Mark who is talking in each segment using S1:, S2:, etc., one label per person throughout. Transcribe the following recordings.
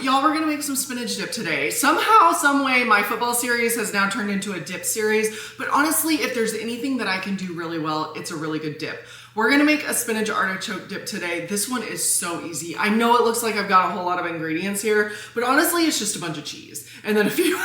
S1: Y'all, we're gonna make some spinach dip today. Somehow, some way, my football series has now turned into a dip series, but honestly, if there's anything that I can do really well, it's a really good dip. We're gonna make a spinach artichoke dip today. This one is so easy. I know it looks like I've got a whole lot of ingredients here, but honestly, it's just a bunch of cheese and then a few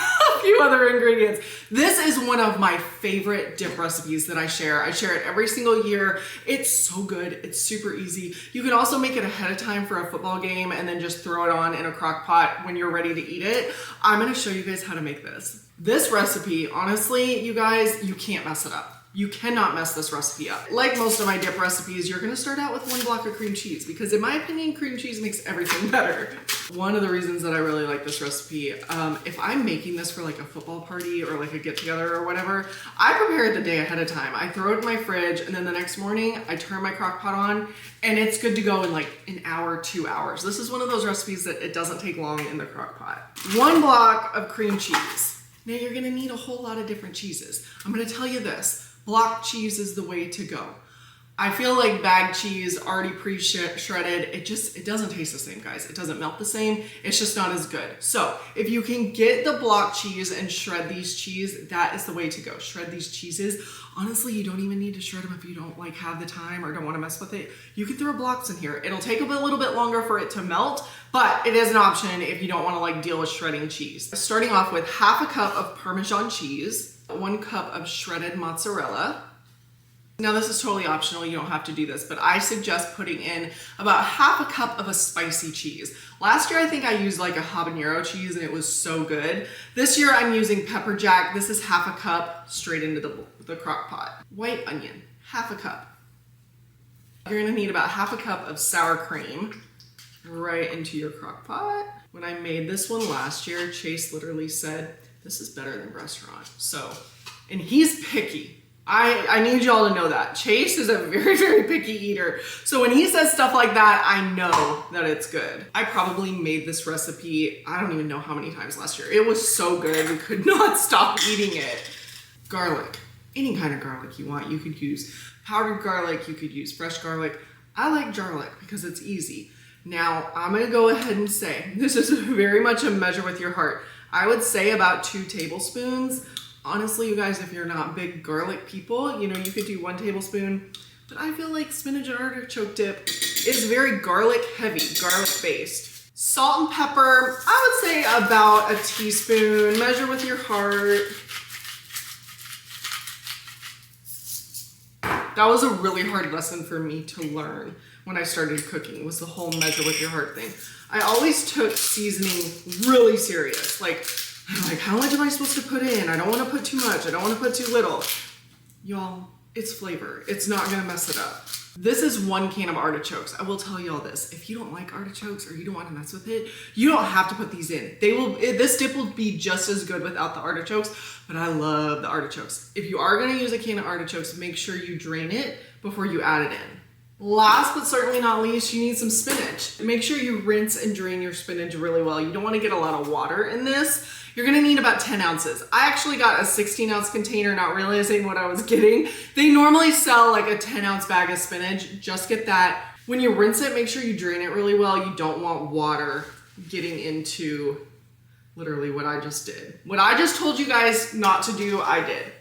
S1: other ingredients. This is one of my favorite dip recipes that I share. I share it every single year. It's so good. It's super easy. You can also make it ahead of time for a football game and then just throw it on in a crock pot when you're ready to eat it. I'm gonna show you guys how to make this. This recipe, honestly, you guys, you can't mess it up. You cannot mess this recipe up. Like most of my dip recipes, you're gonna start out with 1 block of cream cheese because in my opinion, cream cheese makes everything better. One of the reasons that I really like this recipe, if I'm making this for like a football party or like a get together or whatever, I prepare it the day ahead of time. I throw it in my fridge and then the next morning I turn my crock pot on and it's good to go in like an hour, 2 hours. This is one of those recipes that it doesn't take long in the crock pot. 1 block of cream cheese. Now you're gonna need a whole lot of different cheeses. I'm gonna tell you this. Block cheese is the way to go. I feel like bag cheese, already pre-shredded, it doesn't taste the same, guys. It doesn't melt the same. It's just not as good. So if you can get the block cheese and shred these cheese, that is the way to go. Shred these cheeses. Honestly, you don't even need to shred them if you don't like have the time or don't want to mess with it. You can throw blocks in here. It'll take a little bit longer for it to melt, but it is an option if you don't want to like deal with shredding cheese. Starting off with 1/2 cup of Parmesan cheese, 1 cup of shredded mozzarella. Now this is totally optional, you don't have to do this, but I suggest putting in about 1/2 cup of a spicy cheese. Last year I think I used like a habanero cheese and it was so good. This year I'm using pepper jack. This is 1/2 cup straight into the crock pot. White onion, 1/2 cup. You're gonna need about 1/2 cup of sour cream right into your crock pot. When I made this one last year, Chase literally said, this is better than restaurant. So, and he's picky. I need y'all to know that. Chase is a very, very picky eater. So when he says stuff like that, I know that it's good. I probably made this recipe, I don't even know how many times last year. It was so good, we could not stop eating it. Garlic, any kind of garlic you want. You could use powdered garlic, you could use fresh garlic. I like garlic because it's easy. Now, I'm gonna go ahead and say, this is very much a measure with your heart. I would say about 2 tablespoons. Honestly, you guys, if you're not big garlic people, you know, you could do 1 tablespoon, but I feel like spinach and artichoke dip is very garlic heavy, garlic based. Salt and pepper, I would say about a teaspoon, measure with your heart. That was a really hard lesson for me to learn when I started cooking, was the whole measure with your heart thing. I always took seasoning really serious. Like, how much am I supposed to put in? I don't want to put too much. I don't want to put too little. Y'all, it's flavor. It's not going to mess it up. This is 1 can of artichokes. I will tell y'all this. If you don't like artichokes or you don't want to mess with it, you don't have to put these in. This dip will be just as good without the artichokes, but I love the artichokes. If you are going to use a can of artichokes, make sure you drain it before you add it in. Last but certainly not least, you need some spinach. Make sure you rinse and drain your spinach really well. You don't want to get a lot of water in this. You're gonna need about 10 ounces. I actually got a 16-ounce container, not realizing what I was getting. They normally sell like a 10-ounce bag of spinach. Just get that. When you rinse it, make sure you drain it really well. You don't want water getting into literally what I just did. What I just told you guys not to do, I did.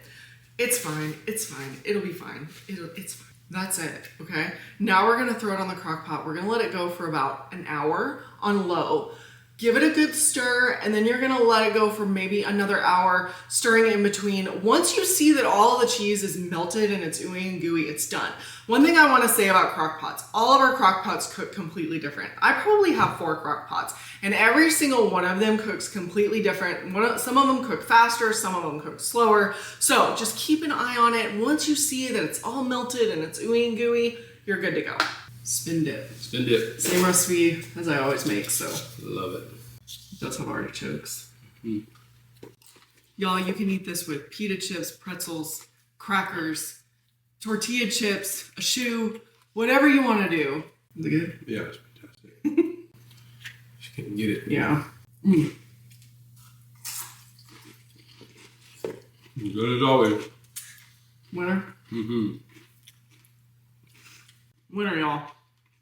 S1: It's fine, it's fine, it'll be fine. It's fine. That's it, okay? Now we're gonna throw it on the crock pot. We're gonna let it go for about an hour on low. Give it a good stir, and then you're gonna let it go for maybe another hour, stirring in between. Once you see that all the cheese is melted and it's ooey and gooey, it's done. One thing I wanna say about crock pots, all of our crock pots cook completely different. I probably have 4 crock pots, and every single one of them cooks completely different. Some of them cook faster, some of them cook slower. So just keep an eye on it. Once you see that it's all melted and it's ooey and gooey, you're good to go. Spin dip.
S2: Spin dip.
S1: Same recipe as I always make, so.
S2: Love it.
S1: Does have artichokes. Y'all, you can eat this with pita chips, pretzels, crackers, tortilla chips, a shoe, whatever you want to do. Is it good?
S2: Yeah, it's fantastic. She can get it.
S1: Yeah.
S2: Good as always.
S1: Winner?
S2: Mm-hmm.
S1: Winner, y'all.